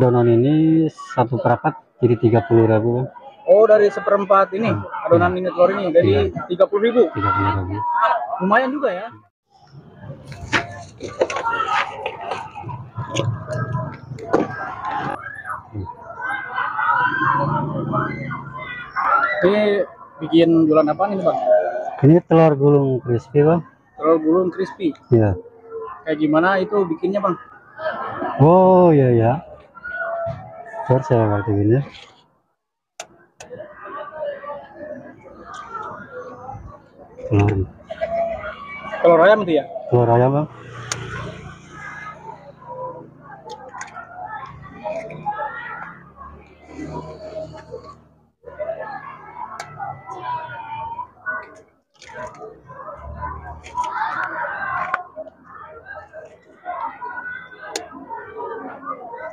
Adonan ini satu perapat jadi 30.000 Bang. Oh, dari seperempat ini adonan ini telur ini dari 30.000. 30.000. Lumayan juga ya. Ini bikin jualan apa nih Bang? Ini telur gulung crispy Bang. Telur gulung crispy. Iya. Kayak gimana itu bikinnya Bang? Oh iya ya. Terus saya ngerti gini. Telur ayam itu ya? Telur ayam Bang.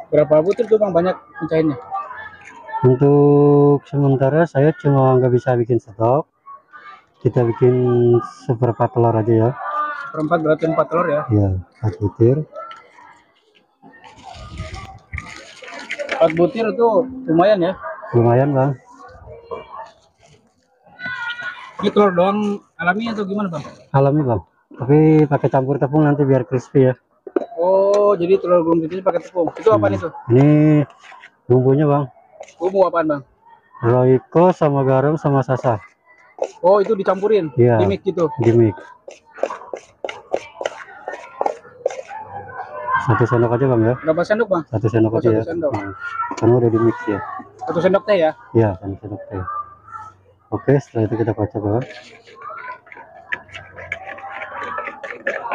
Berapa butir tuh Bang banyak pecahinnya? Untuk sementara saya cuma nggak bisa bikin stok. Kita bikin seperempat telur aja ya. Seperempat berarti 4 telur ya? Iya, 4 butir. 4 butir itu lumayan ya? Lumayan Bang. Ini telur doang alami atau gimana Bang? Alami Bang. Tapi pakai campur tepung nanti biar crispy ya. Oh, jadi telur gulung itu pakai tepung. Itu apa itu? Ini bumbunya Bang. Bumbu apaan Bang? Royco sama garam sama sasa. Oh, itu dicampurin? Iya. Dimix gitu? Dimix. 1 sendok aja Bang ya. Berapa sendok Bang? 1 sendok aja ya. Sendok. Karena udah dimix ya. 1 sendok teh ya? Iya, 1 sendok teh. Oke, setelah itu kita kocok Bang.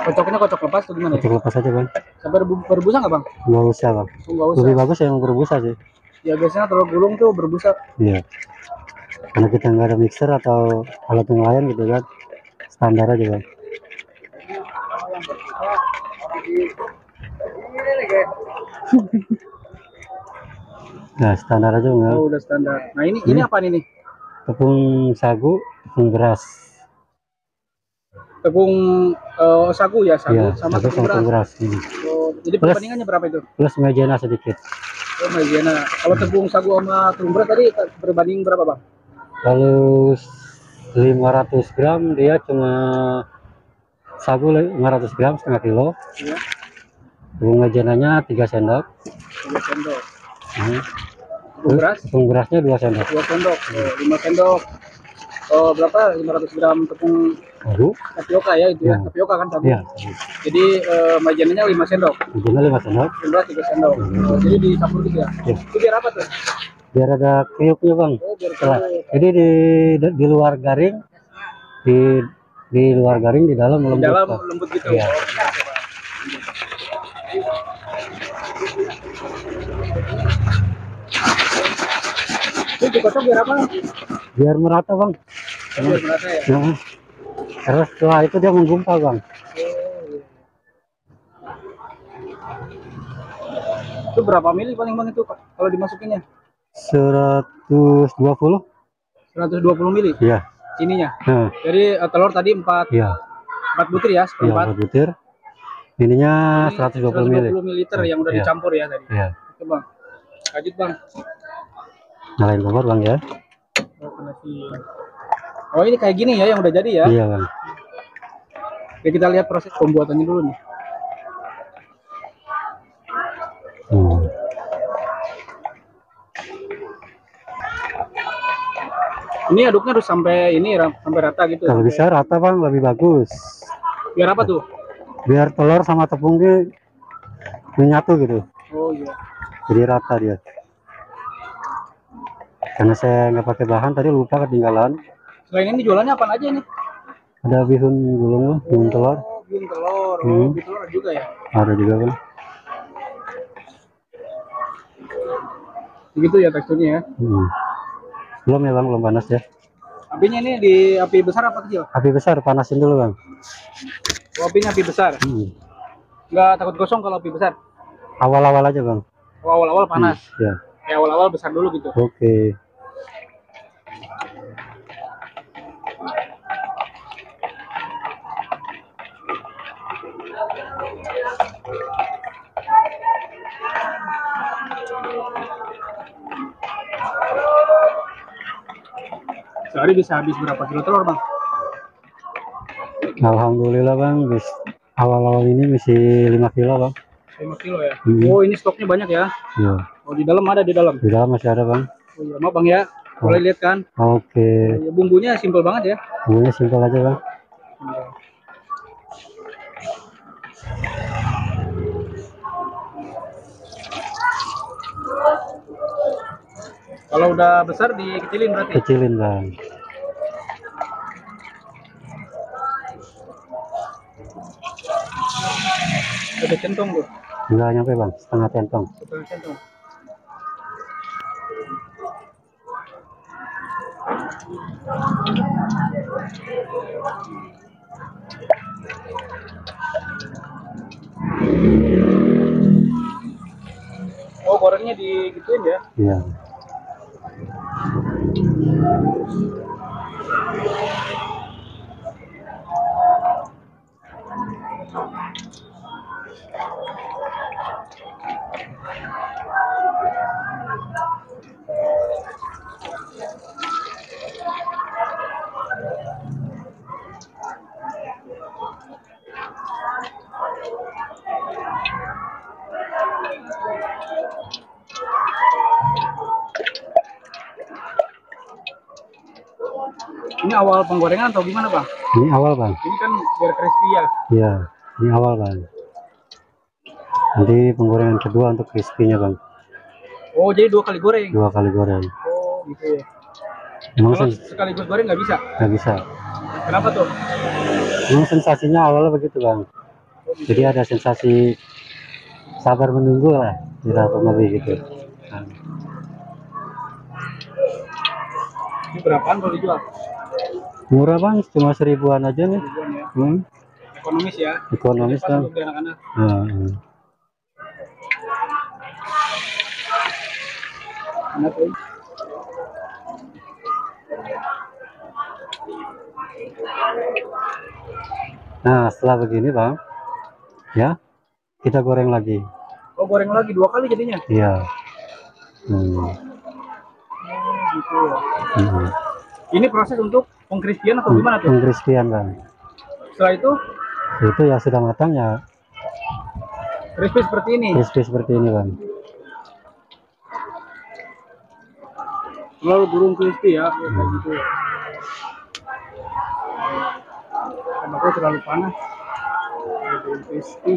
Kocoknya kocok lepas atau gimana? Kocok lepas aja Bang. Sampai berbusa nggak Bang? Nggak usah Bang. Nggak usah. Lebih bagus yang berbusa sih. Ya biasanya telur gulung tuh berbusa. Iya. Karena kita nggak ada mixer atau alat yang lain gitu kan. Standar aja Bang. Nah, standar aja Bang. Oh, udah standar. Nah, ini apa ini? Tepung sagu, tepung beras. Tepung sagu ya, sagu Ya, sama sagu tepung sama beras. tepung beras. Oh, jadi Plus- perbandingannya berapa itu? Plus maizena sedikit. Oh, maizena. Kalau tepung sagu sama tepung beras tadi berbanding berapa Bang? Kalau 500 gram dia cuma sagu 500 gram setengah kilo. Iya. Tepung maizenanya 3 sendok. 3 sendok. Tepung beras? Tepung berasnya 2 sendok. 2 sendok. 5 sendok. Oh, berapa? 500 gram tepung Sagu. tapioka ya itu ya. Tapioka kan sagu. Iya. Jadi maizenanya 5 sendok. Maizenanya 5 sendok. Tepung beras 3 sendok. Oh, jadi dicampur gitu ya. Iya. Itu biar apa tuh? Biar ada kriuknya Bang. Oh, biar Jadi di luar garing, di luar garing, di dalam lembut. Di dalam lembut gitu. Iya. Ini dikocok biar apa? Biar merata Bang. Biar merata ya. Nah, terus setelah itu dia menggumpal Bang. Itu berapa mili paling Bang itu kalau dimasukinnya? 120. 120 mili. Iya. Ininya. Nah, Jadi telur tadi 4 iya. 4 butir ya, Iya, seperempat. 4 butir. Ininya Ini 120 ml. 120 mililiter yang udah Iya. dicampur ya tadi. Iya. Oke Bang. Lanjut Bang. Nyalain kompor Bang ya. Oh, ini kayak gini ya yang udah jadi ya. Iya Bang. Oke, kita lihat proses pembuatannya dulu nih. Ini aduknya harus sampai ini sampai rata gitu. Kalau bisa rata Bang lebih bagus. Biar apa tuh? Biar telur sama tepungnya menyatu gitu. Oh iya. Jadi rata dia. Karena saya nggak pakai bahan tadi lupa ketinggalan. Selain ini jualannya apa aja nih? Ada bihun gulung, bihun telur. Oh, bihun telur. Bihun telur juga ya? Ada juga Bang. Begitu ya teksturnya ya. Belum ya Bang, belum panas ya. Apinya ini di api besar apa kecil? Api besar, panasin dulu Bang. Oh, apinya api besar. Nggak takut gosong kalau api besar? Awal-awal aja Bang. Oh, awal-awal panas. Ya. Kayak awal-awal besar dulu gitu. Oke. Sehari bisa habis berapa kilo telur, Bang? Alhamdulillah bang, awal-awal ini masih 5 kilo bang. 5 kilo ya. Hmm. Oh, ini stoknya banyak ya. Iya. Oh, di dalam ada di dalam. Di dalam masih ada bang. Oh iya, maaf Bang ya. Boleh lihat kan? Oke. Oh, iya, bumbunya simpel banget ya. Bumbunya simpel aja bang. Kalau udah besar dikecilin berarti. Kecilin bang. Ada centong tuh. Enggak nyampe bang, setengah centong. Setengah centong. Oh, gorengnya digituin ya? Iya. Ini awal penggorengan atau gimana Bang? Ini awal bang. Ini kan biar crispy ya? Iya, ini awal bang. Nanti penggorengan kedua untuk crispy-nya bang. Oh, jadi 2 kali goreng? 2 kali goreng. Oh, gitu ya. Emang Kalau sekaligus goreng nggak bisa? nggak bisa. Kenapa tuh? Emang sensasinya awalnya begitu bang. Jadi ada sensasi sabar menunggu lah kita pembeli gitu. Nah, Ini berapaan kalau dijual? murah bang, cuma 1000-an aja nih. Ribuan ya. Ekonomis ya? Ekonomis Pas bang. untuk di anak-anak. Enak tuh. Nah setelah begini bang, ya kita goreng lagi. Oh, goreng lagi 2 kali jadinya? Iya. Gitu ya. Ini proses untuk pengkrispian atau gimana tuh? Pengkrispian bang. Setelah itu Itu ya sudah matang ya. crispy seperti ini. Crispy seperti ini bang. Lalu burung crispy ya, kayak gitu. Karena aku terlalu panas. Burung crispy.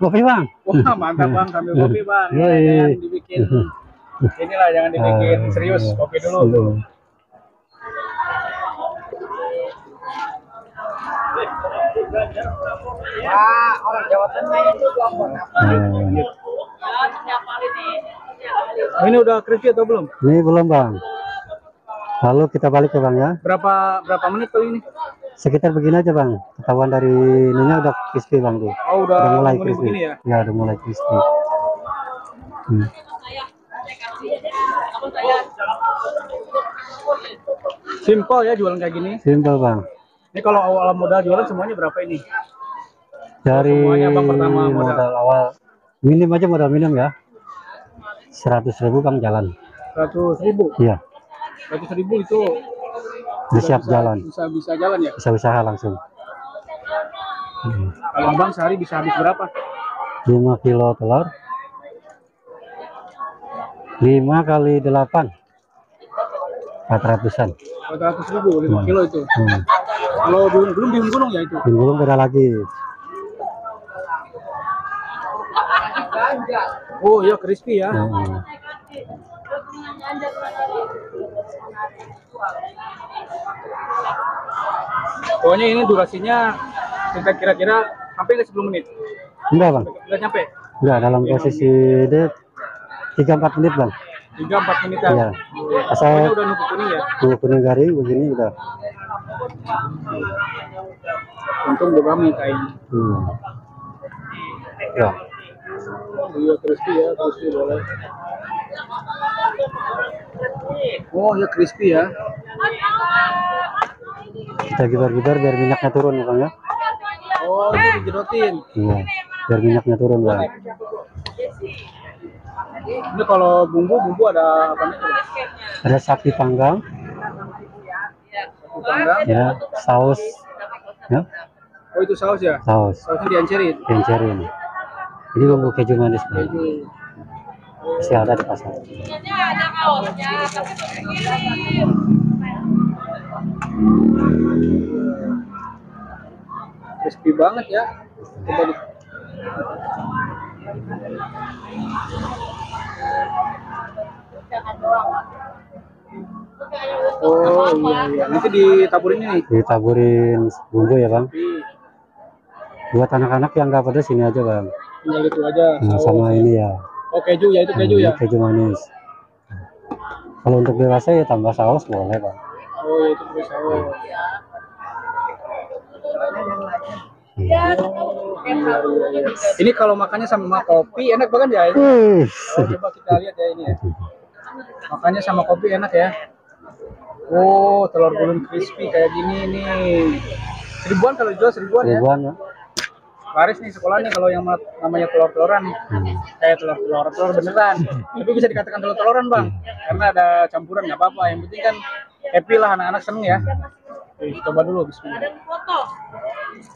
Kopi bang. Wah, mantap Bang, sambil kopi Bang. Ya, Yoi. jangan dibikin inilah, jangan dibikin serius, kopi dulu. Wah, orang Jawa Tengah itu kelompok apa? Ini udah crispy atau belum? Ini belum bang. Lalu kita balik ya bang ya. Berapa menit kali ini? Sekitar begini aja bang. Ketahuan dari ininya udah crispy bang tuh. Oh, udah mulai menguning crispy. begini ya? Ya udah mulai crispy. Simple ya jualan kayak gini. Simple bang. Ini kalau awal modal jualan semuanya berapa ini? Dari Semuanya bang pertama modal awal minim aja, modal minim ya. 100.000 bang jalan. 100.000. Iya. 100.000 itu Udah siap jalan. bisa jalan ya? Bisa usaha langsung. Kalau bang sehari bisa habis berapa? 5 kilo telur. 5 kali 8. 400-an. 400.000, 5 kilo itu. Kalau belum bihun gunung ya itu? Belum beda lagi. Oh iya, crispy ya. Pokoknya ini durasinya sekitar kira-kira sampai ke 10 menit. Enggak bang. Enggak nyampe? Enggak, dalam posisi dia 3-4 menit bang. 3-4 menitan. Iya. Asal Asal udah nunggu kuning ya. kuning garing begini udah. Untung udah kami kayaknya. Ya. Iya, crispy ya, crispy boleh. Oh ya, crispy ya. Kita gibar-gibar biar minyaknya turun ya bang ya. Oh Oh, jadi jerotin. Iya, biar minyaknya turun bang. Ini kalau bumbu ada apa nih? Ada sapi panggang, Panggang. ya, saus, ya, Oh, itu saus ya? saus, Sausnya diencerin. encerin. Ini bumbu keju manis bang. Keju. Masih ada di pasar. Ada kaosnya, tapi kirim. Crispy banget ya. Coba di... Oh iya, iya. Nanti ditaburin ini. Ditaburin bumbu ya bang. Buat anak-anak yang nggak pedas ini aja bang. Tinggal itu aja. Nah, sama ini ya. Oh keju ya, itu keju Ini ya. keju manis. Kalau untuk dewasa ya tambah saus boleh bang. Oh ya itu terus saus. Ini kalau makannya sama kopi enak banget ya. Oh, coba kita lihat ya ini ya. Makannya sama kopi enak ya. Oh, telur gulung crispy kayak gini nih. Seribuan kalau dijual seribuan ya. Seribuan ya. Laris nih sekolah nih kalau yang namanya telur-teloran nih. Kayak telur beneran. Tapi bisa dikatakan telur-teloran bang. Karena ada campuran nggak apa-apa. Yang penting kan happy lah, anak-anak seneng ya. Coba dulu bismillah. Ada foto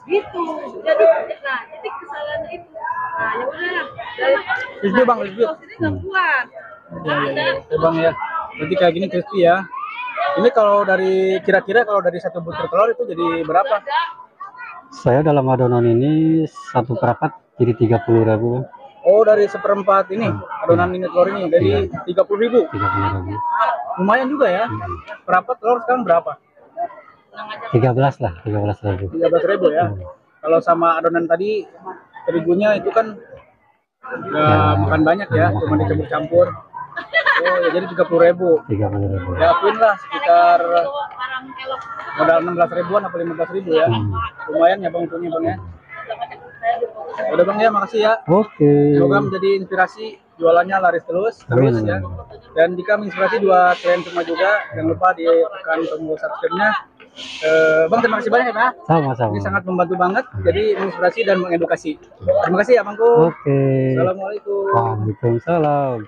gitu, jadi nah jadi kesalahan itu, nah ya udah Crispy bang, crispy. ini nggak kuat. Ya bang ya. Jadi kayak gini crispy ya. Ini kalau dari kira-kira kalau dari satu butir telur itu jadi berapa? Saya dalam adonan ini satu perapat jadi 30.000. Oh dari seperempat ini adonan ini telur ini dari 30.000. 30.000. Lumayan juga ya. Perapat telur sekarang berapa? 13 lah, 13.000. 13.000 ya. Kalau sama adonan tadi terigunya itu kan nggak makan banyak ya, cuma dicampur-campur. Oh ya jadi 30.000. 30.000. Ya akuin lah sekitar modal 16.000-an atau 15.000 ya. Lumayan ya bang untungnya bang ya. Udah bang ya, makasih ya. Oke. Semoga menjadi inspirasi jualannya laris terus Amin. ya. Dan jika menginspirasi dua klien semua juga, jangan lupa tekan tombol subscribe-nya. Bang terima kasih banyak ya Pak. Sama-sama. Ini sangat membantu banget, jadi menginspirasi dan mengedukasi. Terima kasih ya Bangku. Oke. Assalamualaikum. Waalaikumsalam.